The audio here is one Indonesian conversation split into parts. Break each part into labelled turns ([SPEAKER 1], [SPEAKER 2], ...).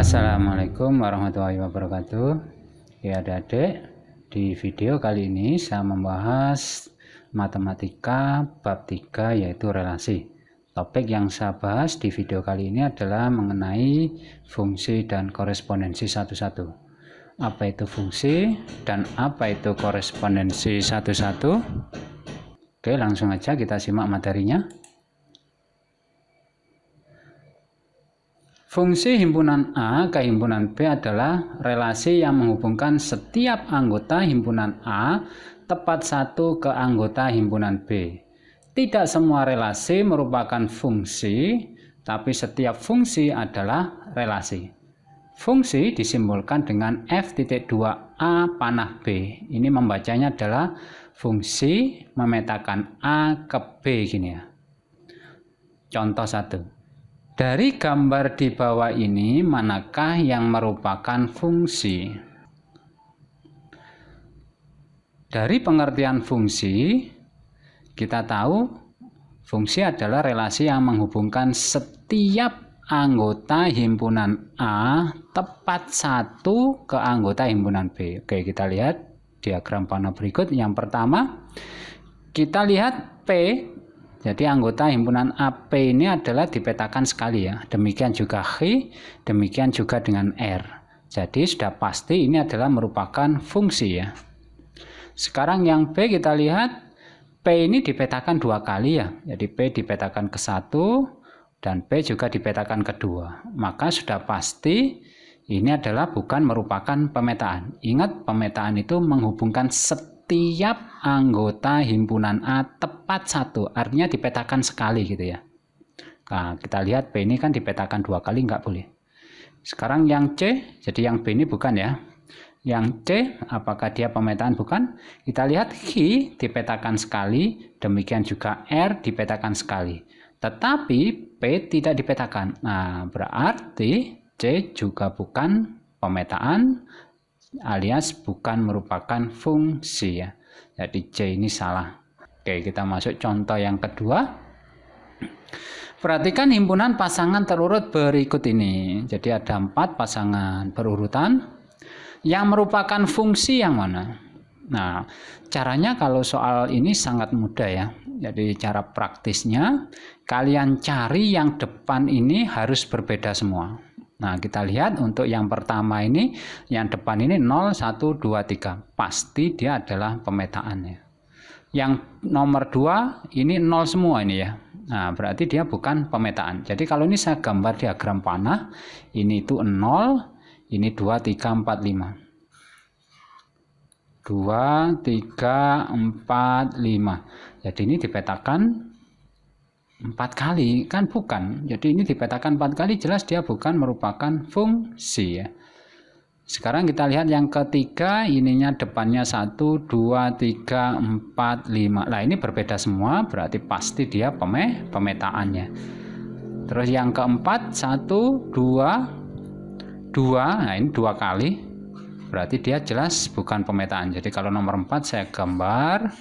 [SPEAKER 1] Assalamualaikum warahmatullahi wabarakatuh. Ya adik-adik, di video kali ini saya membahas matematika bab 3 yaitu relasi. Topik yang saya bahas di video kali ini adalah mengenai fungsi dan korespondensi satu-satu. Apa itu fungsi dan apa itu korespondensi satu-satu? Oke, langsung aja kita simak materinya. Fungsi himpunan A ke himpunan B adalah relasi yang menghubungkan setiap anggota himpunan A tepat satu ke anggota himpunan B. Tidak semua relasi merupakan fungsi, tapi setiap fungsi adalah relasi. Fungsi disimbolkan dengan F.2A panah B. Ini membacanya adalah fungsi memetakan A ke B gini ya. Contoh 1. Dari gambar di bawah ini, manakah yang merupakan fungsi? Dari pengertian fungsi, kita tahu fungsi adalah relasi yang menghubungkan setiap anggota himpunan A tepat satu ke anggota himpunan B. Oke, kita lihat diagram panah berikut. Yang pertama, kita lihat P. Jadi anggota himpunan AP ini adalah dipetakan sekali ya. Demikian juga H, demikian juga dengan R. Jadi sudah pasti ini adalah merupakan fungsi ya. Sekarang yang B kita lihat, P ini dipetakan dua kali ya. Jadi P dipetakan ke satu dan P juga dipetakan kedua. Maka sudah pasti ini adalah bukan merupakan pemetaan. Ingat, pemetaan itu menghubungkan setiap anggota himpunan A tepat satu, artinya dipetakan sekali gitu ya. Nah, kita lihat P ini kan dipetakan dua kali, nggak boleh. Sekarang yang C, jadi yang B ini bukan ya. Yang C, apakah dia pemetaan? Bukan. Kita lihat H dipetakan sekali, demikian juga R dipetakan sekali. Tetapi P tidak dipetakan. Nah, berarti C juga bukan pemetaan, alias bukan merupakan fungsi ya. Jadi C ini salah. Oke, kita masuk contoh yang kedua. Perhatikan himpunan pasangan terurut berikut ini. Jadi ada 4 pasangan berurutan yang merupakan fungsi yang mana? Nah, caranya kalau soal ini sangat mudah ya. Jadi cara praktisnya kalian cari yang depan ini harus berbeda semua. Nah, kita lihat untuk yang pertama ini, yang depan ini 0, 1, 2, 3. Pasti dia adalah pemetaannya. Yang nomor 2 ini 0 semua ini ya. Nah, berarti dia bukan pemetaan. Jadi kalau ini saya gambar diagram panah, ini itu 0, ini 2, 3, 4, 5. 2, 3, 4, 5. Jadi ini dipetakan 4 kali, kan bukan. Jadi ini dipetakan 4 kali, jelas dia bukan merupakan fungsi ya. Sekarang kita lihat yang ketiga, ininya depannya 1, 2, 3, 4, 5. Nah, ini berbeda semua, berarti pasti dia pemetaannya. Terus yang keempat, 1, 2, 2. Nah, ini 2 kali. Berarti dia jelas bukan pemetaan. Jadi kalau nomor 4 saya gambar.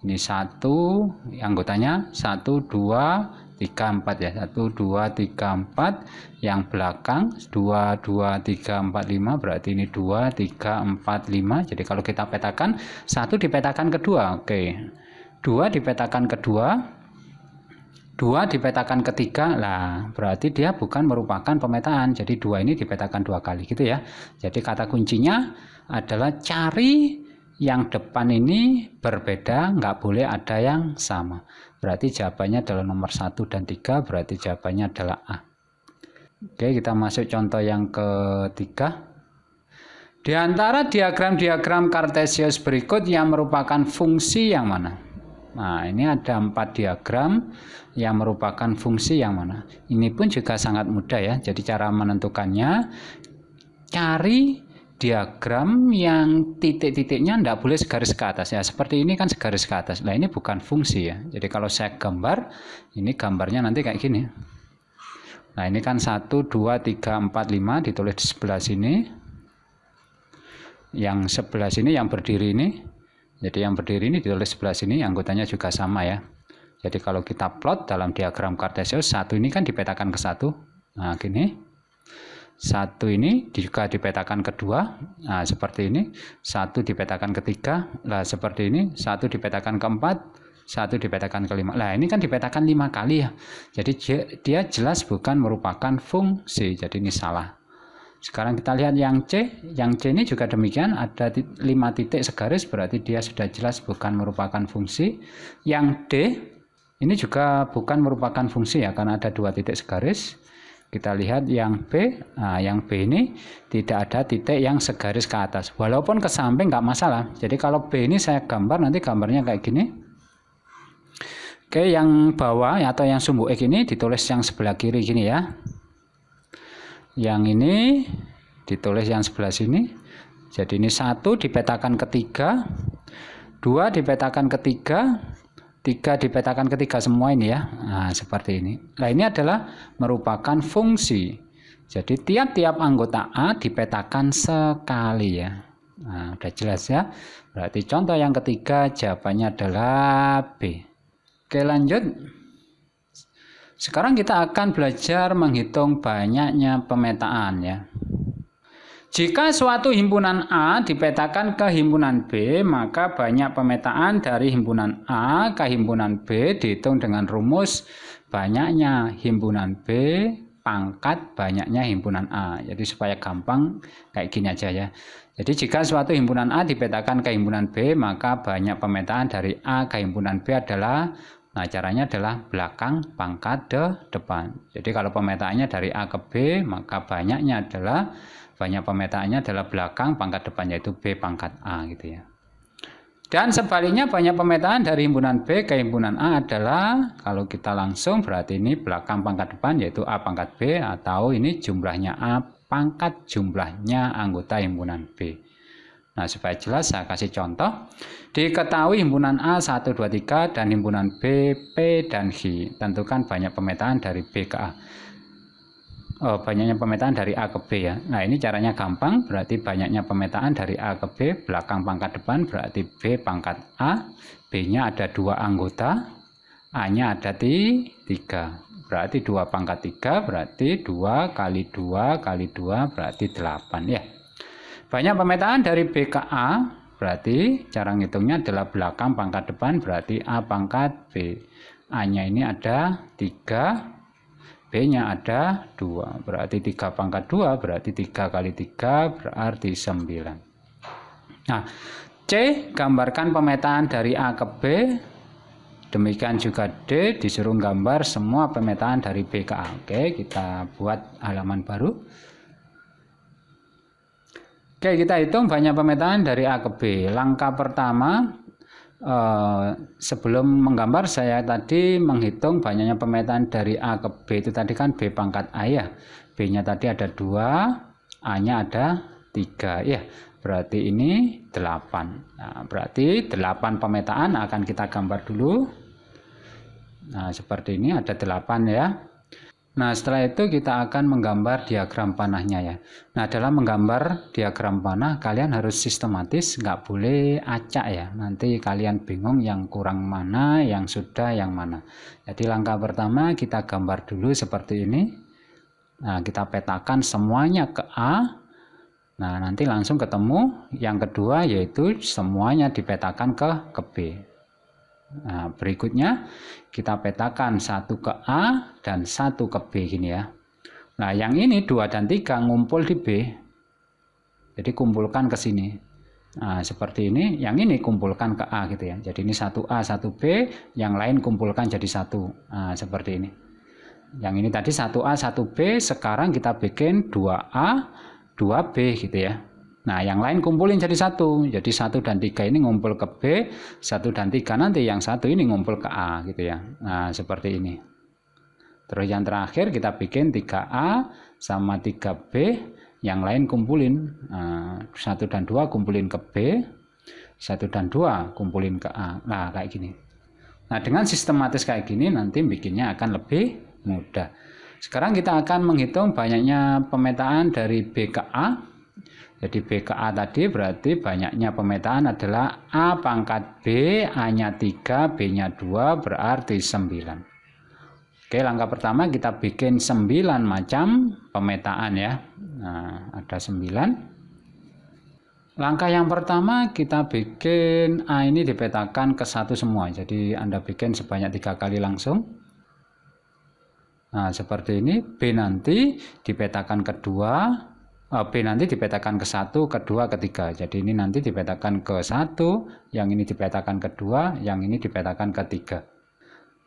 [SPEAKER 1] Ini 1, anggotanya 1, 2, 3, 4 ya. 1, 2, 3, 4. Yang belakang 2, 2, 3, 4, 5. Berarti ini 2, 3, 4, 5. Jadi kalau kita petakan, 1 dipetakan kedua. Oke. 2 dipetakan kedua. 2 dipetakan ketiga. Lah, berarti dia bukan merupakan pemetaan. Jadi 2 ini dipetakan 2 kali gitu ya. Jadi kata kuncinya adalah cari yang depan ini berbeda, nggak boleh ada yang sama. Berarti jawabannya adalah nomor 1 dan 3, berarti jawabannya adalah A. Oke, kita masuk contoh yang ketiga. Di antara diagram-diagram kartesius berikut yang merupakan fungsi yang mana? Nah, ini ada 4 diagram yang merupakan fungsi yang mana. Ini pun juga sangat mudah ya. Jadi cara menentukannya, cari diagram yang titik-titiknya tidak boleh segaris ke atas ya. Seperti ini kan segaris ke atas. Nah, ini bukan fungsi ya. Jadi kalau saya gambar, ini gambarnya nanti kayak gini. Nah, ini kan 1, 2, 3, 4, 5 ditulis di sebelah sini. Yang sebelah sini yang berdiri ini. Jadi yang berdiri ini ditulis sebelah sini, anggotanya juga sama ya. Jadi kalau kita plot dalam diagram kartesius, 1 ini kan dipetakan ke 1. Nah, gini. 1 ini juga dipetakan kedua, nah seperti ini, 1 dipetakan ketiga, lah seperti ini, 1 dipetakan keempat, 1 dipetakan kelima. Nah ini kan dipetakan 5 kali ya, jadi dia jelas bukan merupakan fungsi, jadi ini salah. Sekarang kita lihat yang C ini juga demikian, ada 5 titik segaris, berarti dia sudah jelas bukan merupakan fungsi. Yang D ini juga bukan merupakan fungsi ya, karena ada 2 titik segaris. Kita lihat yang B, nah yang B ini tidak ada titik yang segaris ke atas, walaupun ke samping nggak masalah. Jadi kalau B ini saya gambar, nanti gambarnya kayak gini. Oke, yang bawah atau yang sumbu X ini ditulis yang sebelah kiri gini ya. Yang ini ditulis yang sebelah sini. Jadi ini 1 dipetakan ketiga, 2 dipetakan ketiga, 3 dipetakan ketiga, semua ini ya. Nah, seperti ini. Nah, ini adalah merupakan fungsi. Jadi tiap-tiap anggota A dipetakan sekali ya. Nah, udah jelas ya. Berarti contoh yang ketiga jawabannya adalah B. Oke, lanjut. Sekarang kita akan belajar menghitung banyaknya pemetaan ya. Jika suatu himpunan A dipetakan ke himpunan B, maka banyak pemetaan dari himpunan A ke himpunan B dihitung dengan rumus banyaknya himpunan B pangkat banyaknya himpunan A. Jadi supaya gampang kayak gini aja ya. Jadi jika suatu himpunan A dipetakan ke himpunan B, maka banyak pemetaan dari A ke himpunan B adalah, nah caranya adalah belakang pangkat depan. Jadi kalau pemetaannya dari A ke B, maka banyaknya adalah banyak pemetaannya adalah belakang pangkat depan, yaitu B pangkat A gitu ya. Dan sebaliknya banyak pemetaan dari himpunan B ke himpunan A adalah, kalau kita langsung berarti ini belakang pangkat depan yaitu A pangkat B, atau ini jumlahnya A pangkat jumlahnya anggota himpunan B. Nah supaya jelas saya kasih contoh. Diketahui himpunan A 1, 2, 3 dan himpunan B, P dan H. Tentukan banyak pemetaan dari B ke A. Banyaknya pemetaan dari A ke B ya. Nah ini caranya gampang, berarti banyaknya pemetaan dari A ke B, belakang pangkat depan berarti B pangkat A, B-nya ada 2 anggota, A-nya ada 3, berarti 2 pangkat 3 berarti 2 kali 2 kali 2 berarti 8 ya. Banyak pemetaan dari B ke A, berarti cara ngitungnya adalah belakang pangkat depan berarti A pangkat B, A-nya ini ada 3, B-nya ada 2, berarti 3 pangkat 2, berarti 3 kali 3, berarti 9. Nah, C, gambarkan pemetaan dari A ke B, demikian juga D, disuruh gambar semua pemetaan dari B ke A. Oke, kita buat halaman baru. Oke, kita hitung banyak pemetaan dari A ke B. Langkah pertama, sebelum menggambar saya tadi menghitung banyaknya pemetaan dari A ke B, itu tadi kan B pangkat A ya, B-nya tadi ada 2, A-nya ada 3 ya, berarti ini 8. Nah, berarti 8 pemetaan akan kita gambar dulu. Nah seperti ini ada 8 ya. Nah setelah itu kita akan menggambar diagram panahnya ya. Nah dalam menggambar diagram panah kalian harus sistematis, nggak boleh acak ya. Nanti kalian bingung yang kurang mana, yang sudah yang mana. Jadi langkah pertama kita gambar dulu seperti ini. Nah kita petakan semuanya ke A. Nah nanti langsung ketemu yang kedua, yaitu semuanya dipetakan ke B. Nah, berikutnya kita petakan 1 ke A dan 1 ke B gini ya. Nah, yang ini 2 dan 3 ngumpul di B. Jadi kumpulkan ke sini. Nah, seperti ini, yang ini kumpulkan ke A gitu ya. Jadi ini 1A, 1B, yang lain kumpulkan jadi 1. Nah, seperti ini. Yang ini tadi 1A, 1B, sekarang kita bikin 2A, 2B gitu ya. Nah, yang lain kumpulin jadi 1. Jadi 1 dan 3 ini ngumpul ke B, 1 dan 3 nanti yang 1 ini ngumpul ke A gitu ya. Nah, seperti ini. Terus yang terakhir kita bikin 3A sama 3B, yang lain kumpulin. Nah, 1 dan 2 kumpulin ke B, 1 dan 2 kumpulin ke A. Nah, kayak gini. Nah, dengan sistematis kayak gini nanti bikinnya akan lebih mudah. Sekarang kita akan menghitung banyaknya pemetaan dari B ke A. Jadi B ke A tadi berarti banyaknya pemetaan adalah A pangkat B, A-nya 3, B-nya 2, berarti 9. Oke, langkah pertama kita bikin 9 macam pemetaan ya. Nah, ada 9. Langkah yang pertama kita bikin A ini dipetakan ke 1 semua. Jadi Anda bikin sebanyak 3 kali langsung. Nah, seperti ini. B nanti dipetakan kedua. B nanti dipetakan ke 1, kedua, ketiga. Jadi ini nanti dipetakan ke 1, yang ini dipetakan kedua, yang ini dipetakan ketiga.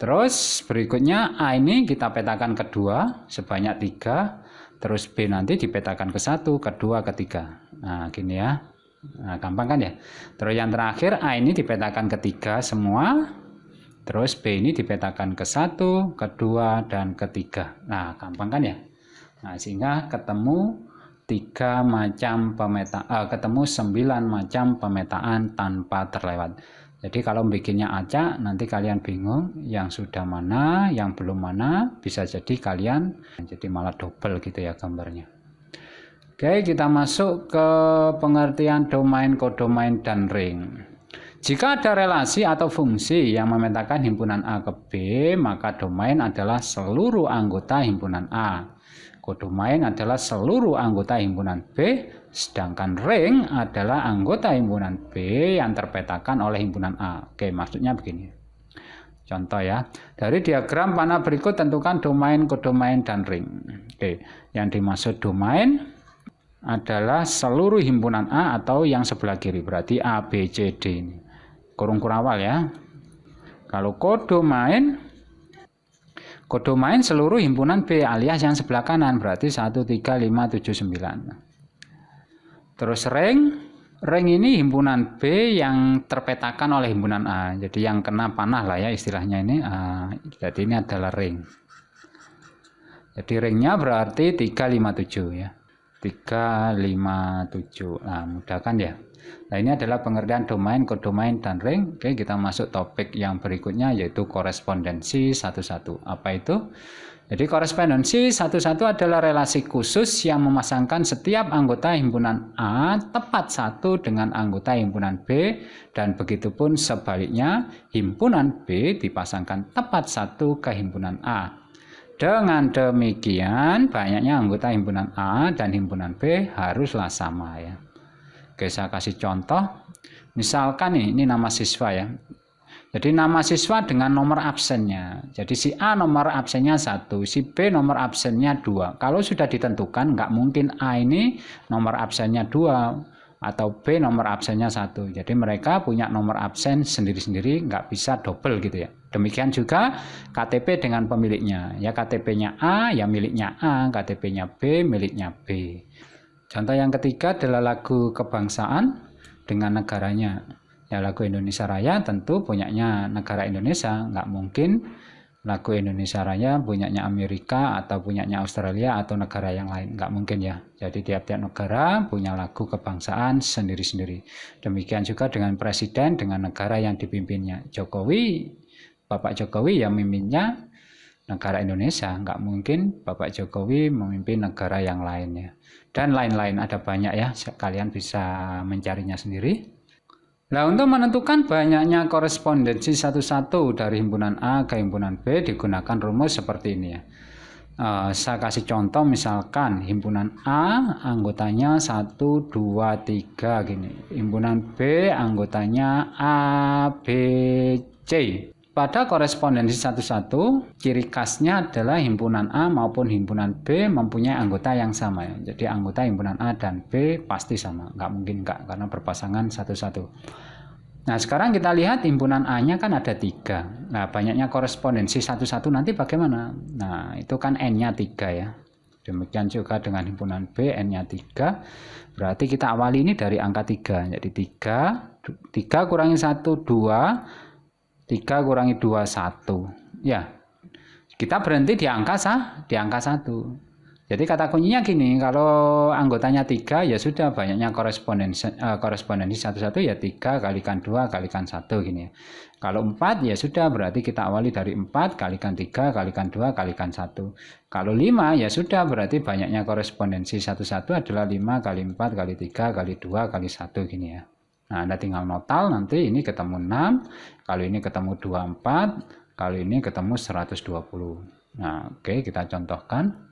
[SPEAKER 1] Terus berikutnya A ini kita petakan kedua sebanyak 3. Terus B nanti dipetakan ke 1, kedua, ketiga. Nah, gini ya. Nah, gampang kan ya. Terus yang terakhir A ini dipetakan ketiga semua. Terus B ini dipetakan ke 1, kedua, dan ketiga. Nah, gampang kan ya. Nah, sehingga ketemu 9 macam pemetaan tanpa terlewat. Jadi kalau bikinnya acak nanti kalian bingung yang sudah mana, yang belum mana, bisa jadi kalian jadi malah double gitu ya gambarnya. Oke, kita masuk ke pengertian domain, kodomain, dan ring. Jika ada relasi atau fungsi yang memetakan himpunan A ke B, maka domain adalah seluruh anggota himpunan A. Kodomain adalah seluruh anggota himpunan B, sedangkan ring adalah anggota himpunan B yang terpetakan oleh himpunan A. Oke, maksudnya begini. Contoh ya, dari diagram panah berikut tentukan domain, kodomain, dan ring. Oke, yang dimaksud domain adalah seluruh himpunan A atau yang sebelah kiri, berarti A, B, C, D ini. Kurung kurawal ya. Kalau kodomain seluruh himpunan B alias yang sebelah kanan, berarti 1, 3, 5, 7, 9. Terus ring ini himpunan B yang terpetakan oleh himpunan A. Jadi yang kena panah lah ya istilahnya ini. Jadi ini adalah ring. Jadi ringnya berarti 3, 5, 7 ya. 3, 5, 7. Nah, mudah kan ya. Nah, ini adalah pengertian domain, kodomain, dan ring. Oke, kita masuk topik yang berikutnya yaitu korespondensi 1-1. Apa itu? Jadi korespondensi 1-1 adalah relasi khusus yang memasangkan setiap anggota himpunan A tepat satu dengan anggota himpunan B, dan begitupun sebaliknya himpunan B dipasangkan tepat satu ke himpunan A. Dengan demikian, banyaknya anggota himpunan A dan himpunan B haruslah sama ya. Oke, saya kasih contoh. Misalkan ini nama siswa ya. Jadi nama siswa dengan nomor absennya. Jadi si A nomor absennya 1, si B nomor absennya 2. Kalau sudah ditentukan, nggak mungkin A ini nomor absennya 2 atau B nomor absennya 1. Jadi mereka punya nomor absen sendiri-sendiri, nggak bisa double gitu ya. Demikian juga KTP dengan pemiliknya. Ya KTP-nya A, ya miliknya A, KTP-nya B, miliknya B. Contoh yang ketiga adalah lagu kebangsaan dengan negaranya. Ya lagu Indonesia Raya tentu punyanya negara Indonesia, nggak mungkin lagu Indonesia Raya punyanya Amerika atau punyanya Australia atau negara yang lain, nggak mungkin ya. Jadi tiap-tiap negara punya lagu kebangsaan sendiri-sendiri. Demikian juga dengan presiden dengan negara yang dipimpinnya. Bapak Jokowi yang memimpinnya negara Indonesia, nggak mungkin Bapak Jokowi memimpin negara yang lainnya. Dan lain-lain ada banyak ya, kalian bisa mencarinya sendiri. Nah, untuk menentukan banyaknya korespondensi 1-1 dari himpunan A ke himpunan B digunakan rumus seperti ini ya. Saya kasih contoh misalkan himpunan A anggotanya 1, 2, 3 gini. Himpunan B anggotanya A, B, C. Pada korespondensi 1-1, ciri khasnya adalah himpunan A maupun himpunan B mempunyai anggota yang sama. Ya. Jadi anggota himpunan A dan B pasti sama. Nggak mungkin nggak, karena berpasangan 1-1. Nah, sekarang kita lihat himpunan A-nya kan ada 3. Nah, banyaknya korespondensi 1-1 nanti bagaimana? Nah, itu kan N-nya 3 ya. Demikian juga dengan himpunan B, N-nya 3. Berarti kita awali ini dari angka 3. Jadi 3 kurangi 1, 2. 3 kurangi 2, 1. Ya, kita berhenti di angka 1. Jadi kata kuncinya gini, kalau anggotanya 3 ya sudah banyaknya korespondensi 1-1 ya 3 kalikan 2 kalikan 1 gini ya. Kalau 4 ya sudah berarti kita awali dari 4 kalikan 3 kalikan 2 kalikan 1. Kalau 5 ya sudah berarti banyaknya korespondensi 1-1 adalah 5 kali 4 kali 3 kali 2 kali 1 gini ya. Nah, Anda tinggal notal, nanti ini ketemu 6, kalau ini ketemu 24, kalau ini ketemu 120. Nah, oke, kita contohkan.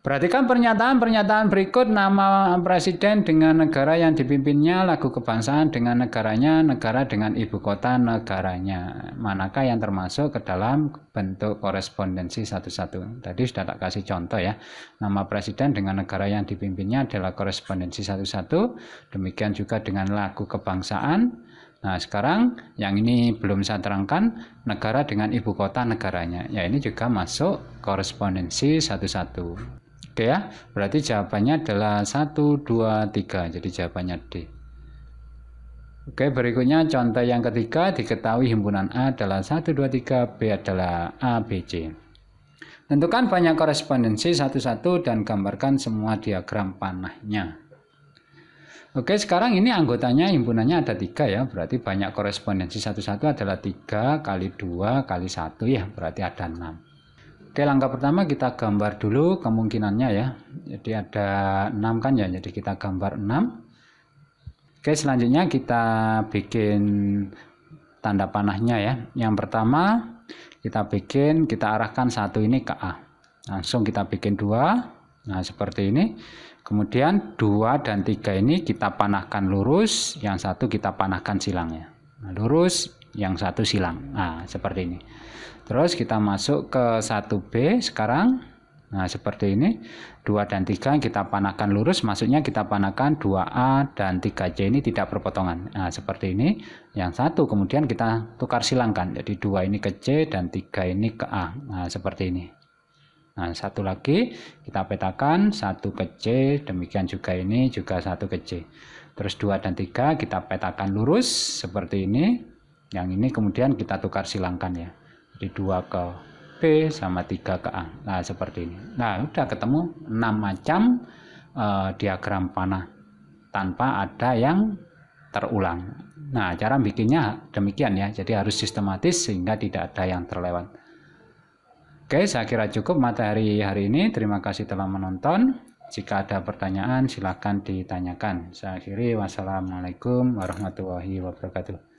[SPEAKER 1] Perhatikan pernyataan-pernyataan berikut: nama presiden dengan negara yang dipimpinnya, lagu kebangsaan dengan negaranya, negara dengan ibu kota negaranya. Manakah yang termasuk ke dalam bentuk korespondensi satu-satu? Tadi sudah tak kasih contoh ya. Nama presiden dengan negara yang dipimpinnya adalah korespondensi satu-satu. Demikian juga dengan lagu kebangsaan. Nah, sekarang yang ini belum saya terangkan, negara dengan ibu kota negaranya. Ya, ini juga masuk korespondensi satu-satu. Oke ya, berarti jawabannya adalah 1, 2, 3. Jadi jawabannya D. Oke, berikutnya contoh yang ketiga, diketahui himpunan A adalah 1, 2, 3, B adalah A, B, C. Tentukan banyak korespondensi satu-satu dan gambarkan semua diagram panahnya. Oke, sekarang ini anggotanya himpunannya ada 3 ya, berarti banyak korespondensi satu-satu adalah 3 kali 2 kali 1 ya, berarti ada 6. Oke, langkah pertama kita gambar dulu kemungkinannya ya. Jadi ada 6 kan ya, jadi kita gambar 6. Oke, selanjutnya kita bikin tanda panahnya ya. Yang pertama kita arahkan 1 ini ke A. Langsung kita bikin 2. Nah, seperti ini. Kemudian 2 dan 3 ini kita panahkan lurus, yang 1 kita panahkan silangnya. Nah, lurus, yang 1 silang. Nah, seperti ini. Terus kita masuk ke 1B sekarang. Nah, seperti ini. 2 dan 3 kita panahkan lurus, maksudnya kita panahkan 2A dan 3C ini tidak berpotongan. Nah, seperti ini. Yang 1 kemudian kita tukar silangkan. Jadi 2 ini ke C dan 3 ini ke A. Nah, seperti ini. Nah, 1 lagi kita petakan, 1 ke C, demikian juga ini juga 1 ke C. Terus 2 dan 3 kita petakan lurus seperti ini. Yang ini kemudian kita tukar silangkan ya. Jadi 2 ke B sama 3 ke A. Nah, seperti ini. Nah, udah ketemu 6 macam diagram panah tanpa ada yang terulang. Nah, cara bikinnya demikian ya. Jadi harus sistematis sehingga tidak ada yang terlewat. Oke, saya kira cukup materi hari ini. Terima kasih telah menonton. Jika ada pertanyaan silahkan ditanyakan. Saya akhiri. Wassalamualaikum warahmatullahi wabarakatuh.